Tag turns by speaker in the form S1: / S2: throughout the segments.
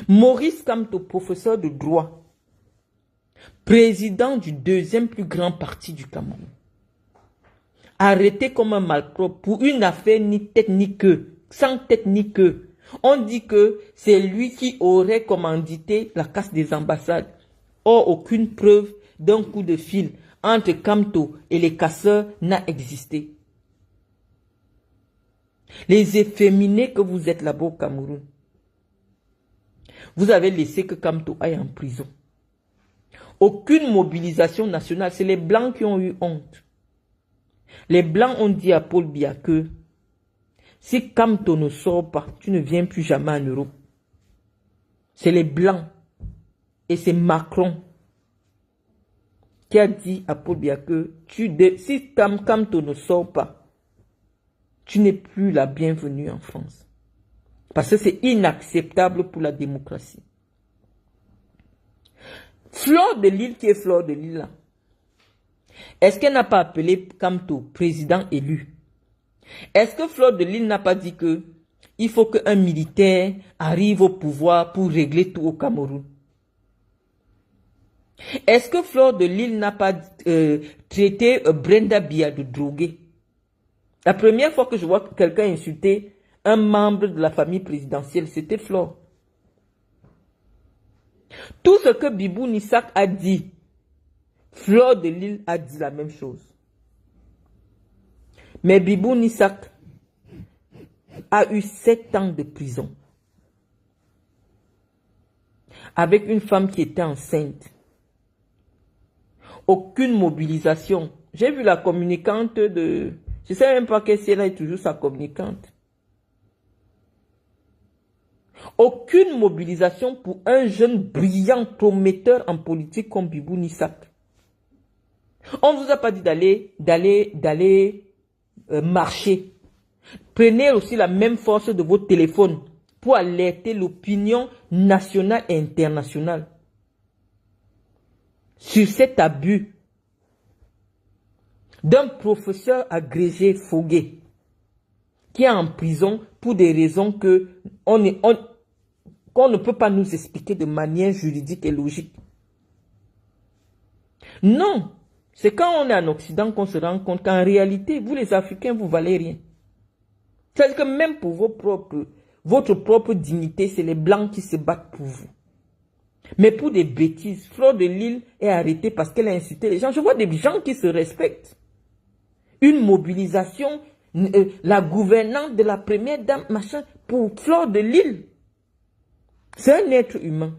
S1: Maurice Kamto, professeur de droit, président du deuxième plus grand parti du Cameroun, arrêté comme un malpropre pour une affaire ni tête ni queue, sans tête ni queue. On dit que c'est lui qui aurait commandité la casse des ambassades. Or, aucune preuve d'un coup de fil entre Kamto et les casseurs n'a existé. Les efféminés que vous êtes là-bas au Cameroun, vous avez laissé que Kamto aille en prison. Aucune mobilisation nationale, c'est les Blancs qui ont eu honte. Les Blancs ont dit à Paul Biya que si Kamto ne sort pas, tu ne viens plus jamais en Europe. C'est les Blancs. Et c'est Macron qui a dit à Paul Biya que si Kamto ne sort pas, tu n'es plus la bienvenue en France. Parce que c'est inacceptable pour la démocratie. Fleur de Lille, qui est Fleur de Lille là, est-ce qu'elle n'a pas appelé Kamto président élu? Est-ce que Fleur de Lille n'a pas dit que il faut qu'un militaire arrive au pouvoir pour régler tout au Cameroun? Est-ce que Fleur de Lille n'a pas traité Brenda Biya de droguée? La première fois que je vois quelqu'un insulter un membre de la famille présidentielle, c'était Fleur. Tout ce que Bibou Nissak a dit, Fleur de Lille a dit la même chose. Mais Bibou Nissak a eu 7 ans de prison. Avec une femme qui était enceinte. Aucune mobilisation. J'ai vu la communicante de... Je ne sais même pas si elle est toujours sa communicante. Aucune mobilisation pour un jeune brillant prometteur en politique comme Bibou Nissak. On ne vous a pas dit d'aller marcher. Prenez aussi la même force de votre téléphone pour alerter l'opinion nationale et internationale sur cet abus d'un professeur agrégé Fogué qui est en prison pour des raisons qu'on ne peut pas nous expliquer de manière juridique et logique. Non, c'est quand on est en Occident qu'on se rend compte qu'en réalité, vous les Africains, vous valez rien. C'est-à-dire que même pour votre propre dignité, c'est les Blancs qui se battent pour vous. Mais pour des bêtises, Fleur de Lille est arrêtée parce qu'elle a insulté les gens. Je vois des gens qui se respectent. Une mobilisation, la gouvernante de la première dame, machin, pour Fleur de Lille. C'est un être humain.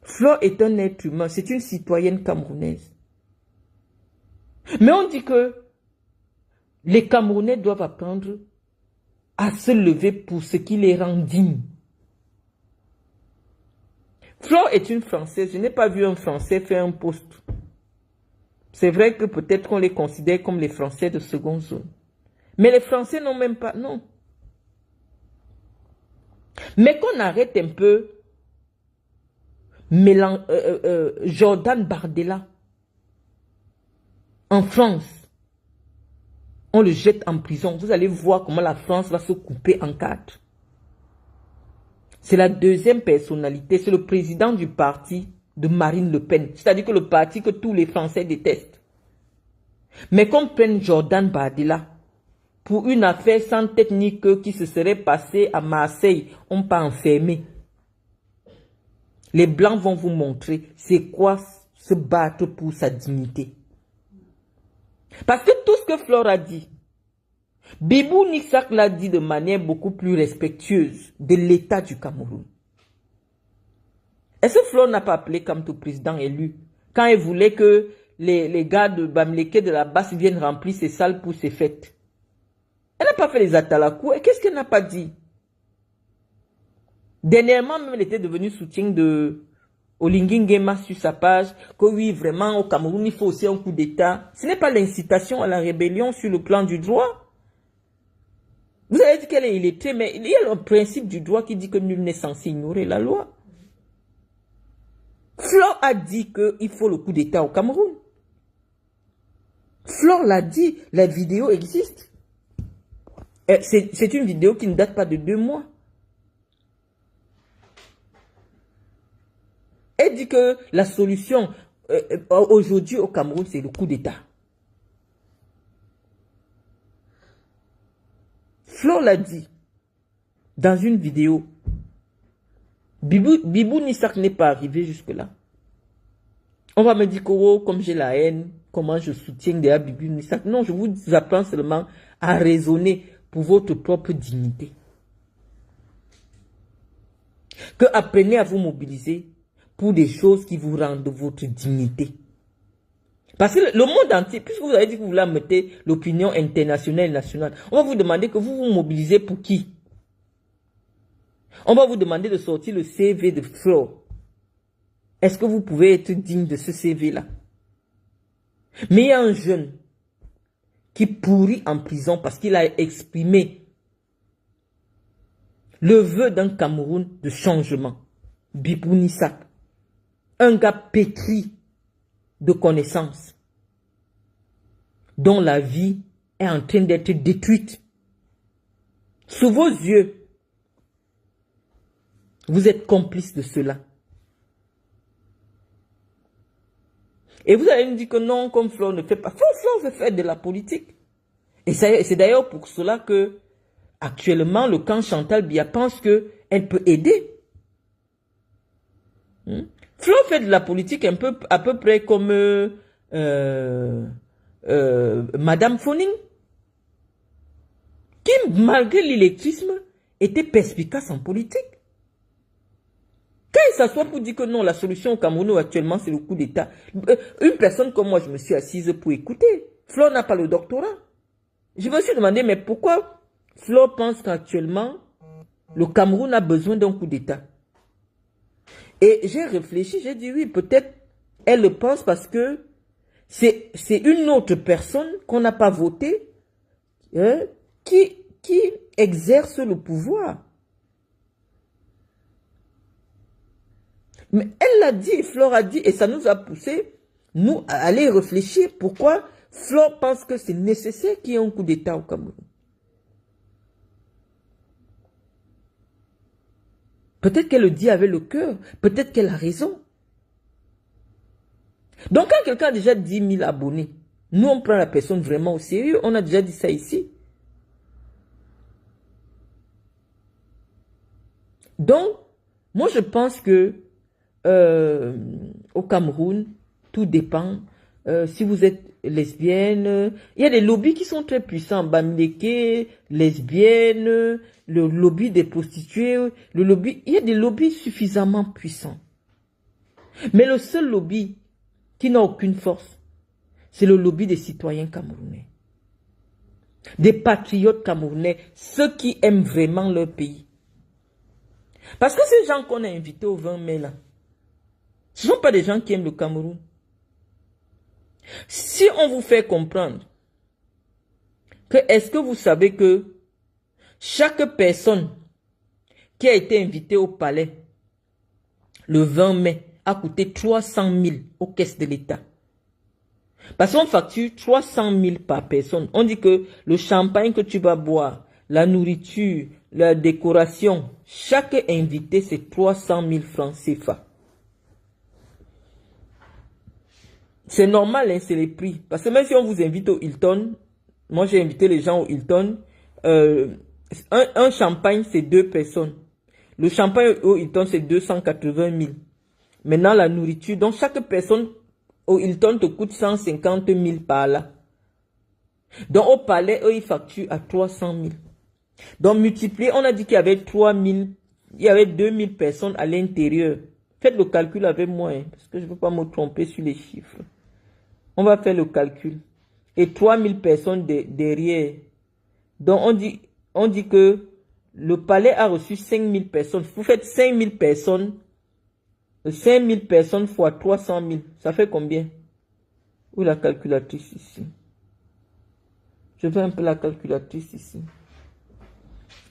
S1: Fleur est un être humain, c'est une citoyenne camerounaise. Mais on dit que les Camerounais doivent apprendre à se lever pour ce qui les rend dignes. Fleur est une Française. Je n'ai pas vu un Français faire un poste. C'est vrai que peut-être qu'on les considère comme les Français de seconde zone. Mais les Français n'ont même pas... Non. Mais qu'on arrête un peu Jordan Bardella en France. On le jette en prison. Vous allez voir comment la France va se couper en 4. C'est la deuxième personnalité. C'est le président du parti de Marine Le Pen. C'est-à-dire que le parti que tous les Français détestent. Mais qu'on prenne Jordan Bardella pour une affaire sans tête ni queue qui se serait passée à Marseille, on pas enfermé. Les Blancs vont vous montrer c'est quoi se battre pour sa dignité. Parce que tout ce que Fleur a dit, Bibou Nissak l'a dit de manière beaucoup plus respectueuse de l'État du Cameroun. Est-ce que Fleur n'a pas appelé Kamto président élu quand elle voulait que les gars de Bamileke de la Basse viennent remplir ses salles pour ses fêtes? Elle n'a pas fait les atalakou. Et qu'est-ce qu'elle n'a pas dit? Dernièrement, même, elle était devenue soutien de Olingi Nguema sur sa page, que oui, vraiment, au Cameroun, il faut aussi un coup d'État. Ce n'est pas l'incitation à la rébellion sur le plan du droit. Vous avez dit qu'elle est illettrée, mais il y a le principe du droit qui dit que nul n'est censé ignorer la loi. Fleur a dit qu'il faut le coup d'État au Cameroun. Fleur l'a dit, la vidéo existe. C'est une vidéo qui ne date pas de 2 mois. Elle dit que la solution aujourd'hui au Cameroun, c'est le coup d'État. Flo l'a dit dans une vidéo. Bibou Nissak n'est pas arrivé jusque-là. On va me dire que oh, comme j'ai la haine, comment je soutiens derrière Bibou Nissak. Non, je vous apprends seulement à raisonner pour votre propre dignité. Que apprenez à vous mobiliser pour des choses qui vous rendent votre dignité. Parce que le monde entier, puisque vous avez dit que vous voulez mettre l'opinion internationale et nationale, on va vous demander que vous vous mobilisez pour qui? On va vous demander de sortir le CV de Flo. Est-ce que vous pouvez être digne de ce CV-là? Mais il y a un jeune qui pourrit en prison parce qu'il a exprimé le vœu d'un Cameroun de changement. Bibou Nissak. Un gars pétri de connaissances, dont la vie est en train d'être détruite. Sous vos yeux, vous êtes complice de cela. Et vous allez me dire que non, comme Flo ne fait pas. Flo veut faire de la politique. Et c'est d'ailleurs pour cela que, actuellement, le camp Chantal Biya pense qu'elle peut aider. Flo fait de la politique un peu, à peu près comme Madame Foning, qui, malgré l'électrisme, était perspicace en politique. Quand il s'assoit pour dire que non, la solution au Cameroun actuellement, c'est le coup d'État. Une personne comme moi, je me suis assise pour écouter. Flo n'a pas le doctorat. Je me suis demandé, mais pourquoi Flo pense qu'actuellement, le Cameroun a besoin d'un coup d'État? Et j'ai réfléchi, j'ai dit oui, peut-être elle le pense parce que c'est une autre personne qu'on n'a pas votée qui exerce le pouvoir. Mais elle l'a dit, Flore a dit, et ça nous a poussé, nous, à aller réfléchir pourquoi Flore pense que c'est nécessaire qu'il y ait un coup d'État au Cameroun. Peut-être qu'elle le dit avec le cœur. Peut-être qu'elle a raison. Donc, quand quelqu'un a déjà 10 000 abonnés, nous, on prend la personne vraiment au sérieux. On a déjà dit ça ici. Donc, moi, je pense que au Cameroun, tout dépend. Si vous êtes lesbienne, il y a des lobbies qui sont très puissants. Bamileke, lesbienne, le lobby des prostituées, le lobby, il y a des lobbies suffisamment puissants. Mais le seul lobby qui n'a aucune force, c'est le lobby des citoyens camerounais. Des patriotes camerounais, ceux qui aiment vraiment leur pays. Parce que ces gens qu'on a invités au 20 mai là, ce ne sont pas des gens qui aiment le Cameroun. Si on vous fait comprendre que est-ce que vous savez que chaque personne qui a été invitée au palais le 20 mai a coûté 300 000 aux caisses de l'État. Parce qu'on facture 300 000 par personne. On dit que le champagne que tu vas boire, la nourriture, la décoration, chaque invité c'est 300 000 francs CFA. C'est normal, hein, c'est les prix. Parce que même si on vous invite au Hilton, moi j'ai invité les gens au Hilton, un champagne c'est 2 personnes. Le champagne au Hilton c'est 280 000. Maintenant la nourriture, donc chaque personne au Hilton te coûte 150 000 par là. Donc au palais, eux ils facturent à 300 000. Donc multiplié, on a dit qu'il y avait 3 000, il y avait 2 000 personnes à l'intérieur. Faites le calcul avec moi, hein, parce que je ne veux pas me tromper sur les chiffres. On va faire le calcul. Et 3 000 personnes derrière. Donc on dit que le palais a reçu 5 000 personnes. Vous faites 5 000 personnes. 5 000 personnes fois 300 000. Ça fait combien? Où est la calculatrice ici? Je veux un peu la calculatrice ici.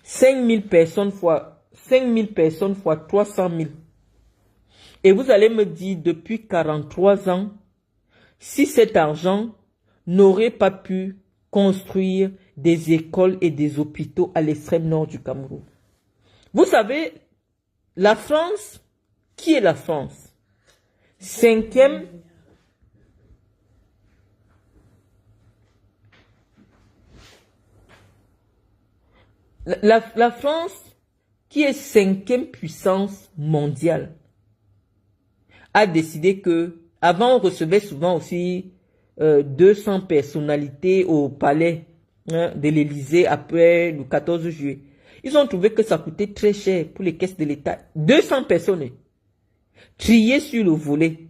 S1: 5 000 personnes fois 300 000. Et vous allez me dire, depuis 43 ans, si cet argent n'aurait pas pu construire des écoles et des hôpitaux à l'extrême nord du Cameroun. Vous savez, la France, qui est la France? Cinquième, la France, qui est cinquième puissance mondiale, a décidé que, avant on recevait souvent aussi 200 personnalités au palais de l'Élysée après le 14 juillet. Ils ont trouvé que ça coûtait très cher pour les caisses de l'État. 200 personnes triées sur le volet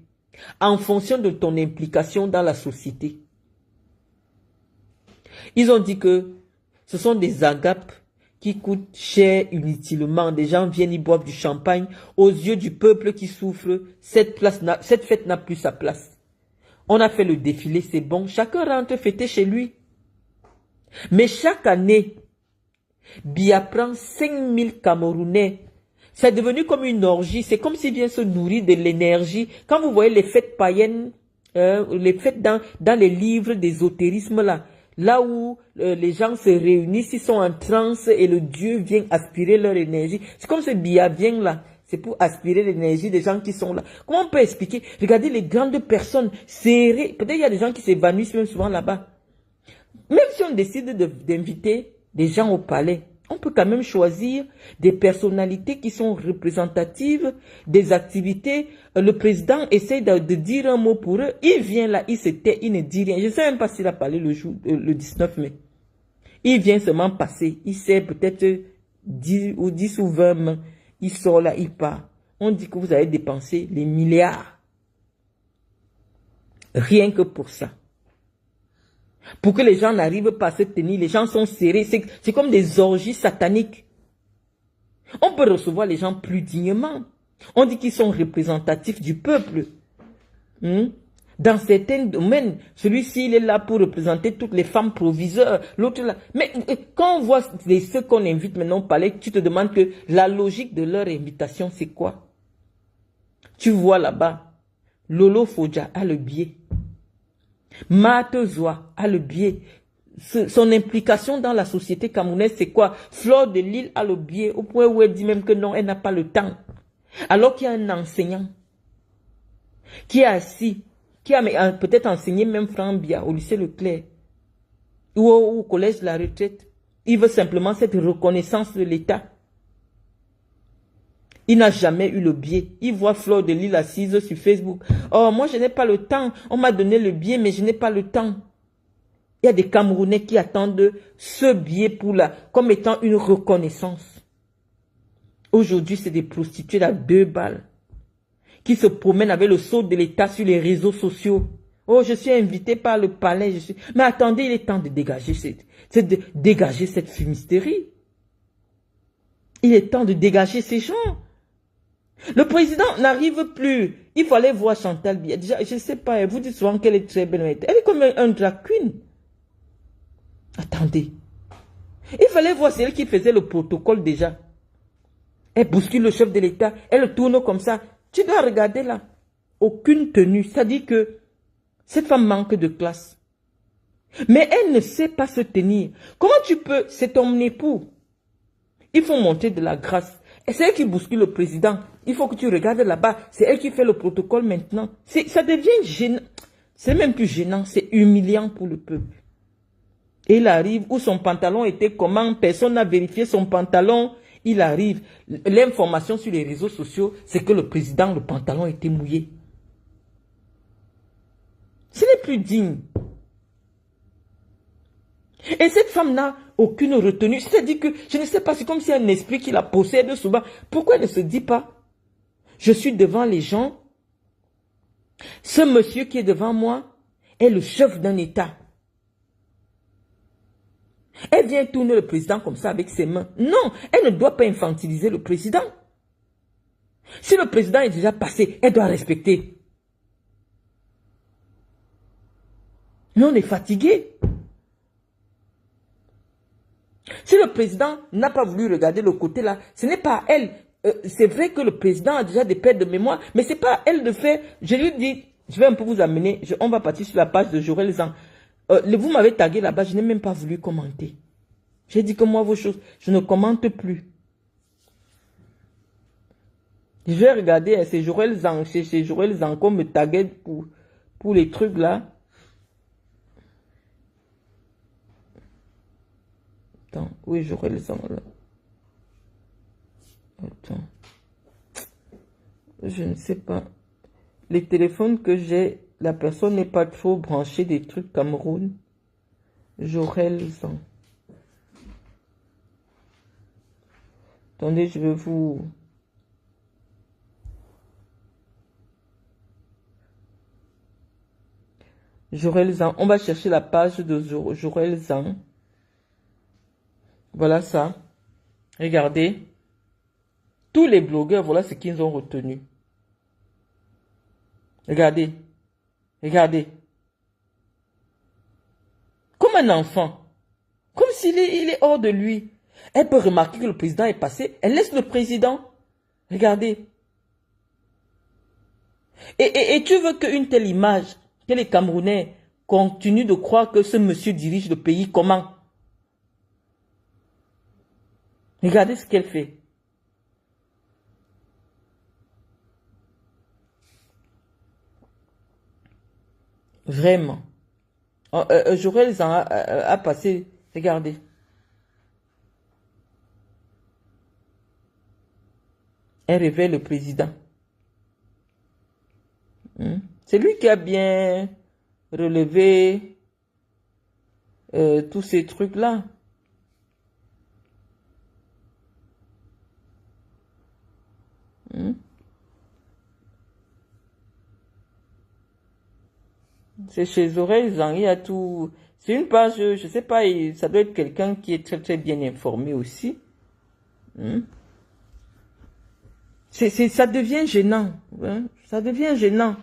S1: en fonction de ton implication dans la société. Ils ont dit que ce sont des agapes qui coûtent cher inutilement. Des gens viennent y boivent du champagne. Aux yeux du peuple qui souffre, cette fête n'a plus sa place. On a fait le défilé, c'est bon. Chacun rentre fêter chez lui. Mais chaque année, Biya prend 5000 Camerounais. C'est devenu comme une orgie. C'est comme s'il vient se nourrir de l'énergie. Quand vous voyez les fêtes païennes, les fêtes dans les livres d'ésotérisme là, là où les gens se réunissent, ils sont en transe et le Dieu vient aspirer leur énergie. C'est comme ce Biya vient là. C'est pour aspirer l'énergie des gens qui sont là. Comment on peut expliquer? Regardez les grandes personnes serrées. Peut-être il y a des gens qui s'évanouissent même souvent là-bas. Même si on décide d'inviter des gens au palais, on peut quand même choisir des personnalités qui sont représentatives des activités. Le président essaie de dire un mot pour eux. Il vient là, il se tait, il ne dit rien. Je ne sais même pas s'il a parlé le 19 mai. Il vient seulement passer. Il sait peut-être 10 ou 20 mains. Il sort là, il part. On dit que vous avez dépensé les milliards. Rien que pour ça. Pour que les gens n'arrivent pas à se tenir, les gens sont serrés. C'est comme des orgies sataniques. On peut recevoir les gens plus dignement. On dit qu'ils sont représentatifs du peuple. Dans certains domaines, celui-ci, il est là pour représenter toutes les femmes proviseurs. L'autre là. Mais quand on voit ceux qu'on invite maintenant au palais, tu te demandes que la logique de leur invitation, c'est quoi? Tu vois là-bas, Lolo Fodja a le biais. Matezoa a le biais. Son implication dans la société camerounaise, c'est quoi? Fleur de Lille a le biais, au point où elle dit même que non, elle n'a pas le temps. Alors qu'il y a un enseignant qui est assis, qui a peut-être enseigné même Franck Biya au lycée Leclerc ou au collège de la retraite. Il veut simplement cette reconnaissance de l'État. Il n'a jamais eu le biais. Il voit Fleur de Lille assise sur Facebook. Oh, moi je n'ai pas le temps. On m'a donné le biais, mais je n'ai pas le temps. Il y a des Camerounais qui attendent ce biais comme étant une reconnaissance. Aujourd'hui, c'est des prostituées à 2 balles qui se promènent avec le sceau de l'État sur les réseaux sociaux. Oh, je suis invité par le palais. Mais attendez, il est temps de dégager cette fumisterie. Il est temps de dégager ces gens. Le président n'arrive plus. Il fallait voir Chantal Biya. Déjà, je ne sais pas, vous dites souvent qu'elle est très belle. Elle est comme un drag queen. Attendez. Il fallait voir, c'est elle qui faisait le protocole déjà. Elle bouscule le chef de l'État. Elle tourne comme ça. Tu dois regarder là. Aucune tenue. Ça dit que cette femme manque de classe. Mais elle ne sait pas se tenir. Comment tu peux? C'est ton époux. Il faut monter de la grâce. Et c'est elle qui bouscule le président. Il faut que tu regardes là-bas. C'est elle qui fait le protocole maintenant. Ça devient gênant. C'est même plus gênant. C'est humiliant pour le peuple. Et il arrive où son pantalon était comment? Personne n'a vérifié son pantalon. Il arrive. L'information sur les réseaux sociaux, c'est que le président, le pantalon était mouillé. Ce n'est plus digne. Et cette femme n'a aucune retenue. C'est-à-dire que, je ne sais pas, c'est comme si un esprit qui la possède souvent. Pourquoi elle ne se dit pas, je suis devant les gens, ce monsieur qui est devant moi est le chef d'un État. Elle vient tourner le président comme ça avec ses mains. Non, elle ne doit pas infantiliser le président. Si le président est déjà passé, elle doit respecter. Mais on est fatigué. Si le président n'a pas voulu regarder le côté là, ce n'est pas à elle. C'est vrai que le président a déjà des pertes de mémoire, mais ce n'est pas à elle de faire. Je lui dis, je vais un peu vous amener, on va partir sur la page de Jorel Zan. Vous m'avez tagué là-bas, je n'ai même pas voulu commenter. J'ai dit que moi, vos choses, je ne commente plus. Je vais regarder, hein, c'est Jorel Zang, chez Jorel Zang qu'on me taguait pour les trucs là. Attends, oui, Jorel Zang là. Attends. Je ne sais pas. Les téléphones que j'ai, la personne n'est pas trop branchée des trucs Cameroun. Jorel Zang. Attendez, je vais vous... Jorel Zang. On va chercher la page de Jorel Zang. Voilà ça. Regardez. Tous les blogueurs, voilà ce qu'ils ont retenu. Regardez. Regardez. Comme un enfant. Comme s'il est hors de lui. Elle peut remarquer que le président est passé. Elle laisse le président. Regardez. Et tu veux qu'une telle image, que les Camerounais continuent de croire que ce monsieur dirige le pays comment? Regardez ce qu'elle fait. Vraiment. Jorel Zang a passé. Regardez. Elle révèle le président. C'est lui qui a bien relevé tous ces trucs-là. C'est chez Jorel Zang, il y a tout. C'est une page, je sais pas, ça doit être quelqu'un qui est très très bien informé aussi. Ça devient gênant. Hein? Ça devient gênant.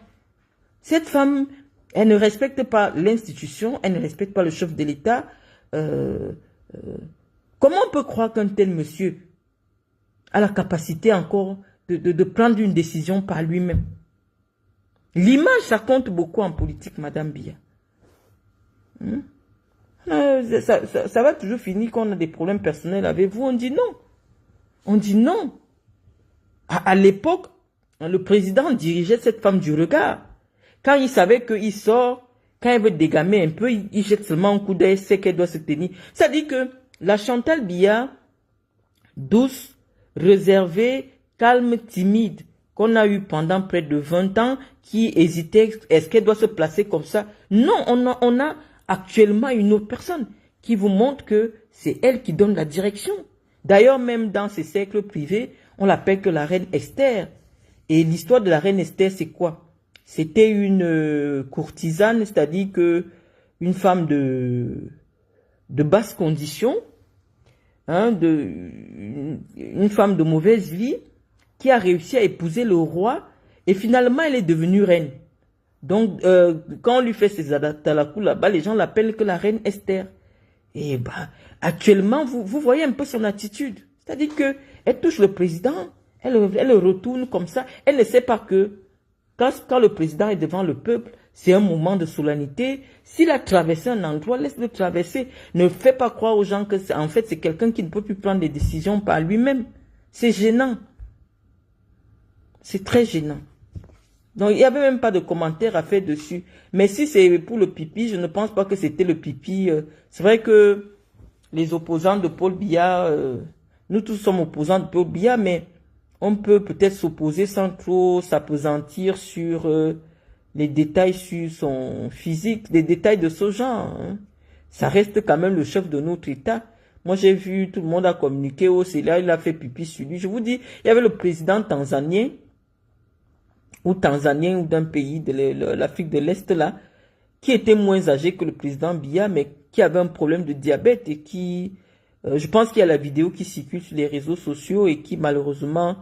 S1: Cette femme, elle ne respecte pas l'institution, elle ne respecte pas le chef de l'État. Comment on peut croire qu'un tel monsieur a la capacité encore de prendre une décision par lui-même? L'image, ça compte beaucoup en politique, Madame Biya. Ça va toujours finir qu'on a des problèmes personnels avec vous. On dit non. On dit non. À l'époque, le président dirigeait cette femme du regard. Quand il savait qu'il sort, quand il veut dégamer un peu, il jette seulement un coup d'œil, sait qu'elle doit se tenir. Ça dit que la Chantal Biya, douce, réservée, calme, timide, qu'on a eu pendant près de 20 ans, qui hésitait, est-ce qu'elle doit se placer comme ça? Non, on a actuellement une autre personne qui vous montre que c'est elle qui donne la direction. D'ailleurs, même dans ses cercles privés, on l'appelle que la reine Esther. Et l'histoire de la reine Esther, c'est quoi? C'était une courtisane, c'est-à-dire que une femme de basse condition, hein, une femme de mauvaise vie, qui a réussi à épouser le roi, et finalement, elle est devenue reine. Donc, quand on lui fait ses adaptalakou là-bas, les gens l'appellent que la reine Esther. Et bah, actuellement, vous voyez un peu son attitude. C'est-à-dire qu'elle touche le président, elle retourne comme ça. Elle ne sait pas que quand le président est devant le peuple, c'est un moment de solennité. S'il a traversé un endroit, laisse-le traverser. Ne fais pas croire aux gens que en fait, c'est quelqu'un qui ne peut plus prendre des décisions par lui-même. C'est gênant. C'est très gênant. Donc, il n'y avait même pas de commentaire à faire dessus. Mais si c'est pour le pipi, je ne pense pas que c'était le pipi. C'est vrai que les opposants de Paul Biya, nous tous sommes opposants de Paul Biya, mais on peut peut-être s'opposer sans trop s'appesantir sur les détails sur son physique, des détails de ce genre. Hein. Ça reste quand même le chef de notre État. Moi, j'ai vu, tout le monde a communiqué, oh, c'est là, il a fait pipi sur lui. Je vous dis, il y avait le président tanzanien, ou d'un pays de l'Afrique de l'Est là, qui était moins âgé que le président Biya, mais qui avait un problème de diabète et qui, je pense qu'il y a la vidéo qui circule sur les réseaux sociaux et qui malheureusement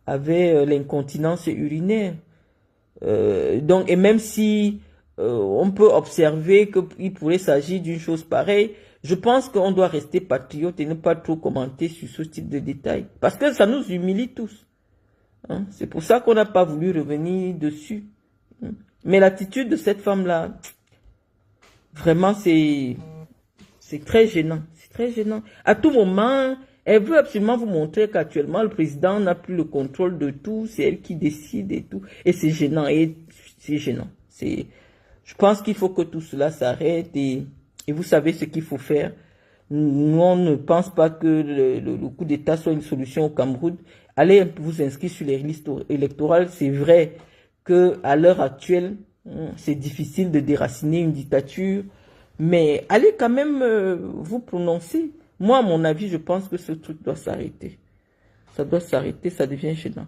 S1: avait l'incontinence urinaire. Donc, et même si on peut observer qu'il pourrait s'agir d'une chose pareille, je pense qu'on doit rester patriote et ne pas trop commenter sur ce type de détails. Parce que ça nous humilie tous. Hein? C'est pour ça qu'on n'a pas voulu revenir dessus. Mais l'attitude de cette femme-là, vraiment, c'est très gênant. C'est très gênant. À tout moment, Elle veut absolument vous montrer qu'actuellement, le président n'a plus le contrôle de tout. C'est elle qui décide et tout. Et c'est gênant. Et c'est gênant. Je pense qu'il faut que tout cela s'arrête. Et vous savez ce qu'il faut faire. Nous, on ne pense pas que le coup d'État soit une solution au Cameroun. Allez vous inscrire sur les listes électorales. C'est vrai qu'à l'heure actuelle, c'est difficile de déraciner une dictature. Mais allez quand même vous prononcer. Moi, à mon avis, je pense que ce truc doit s'arrêter. Ça doit s'arrêter, ça devient gênant.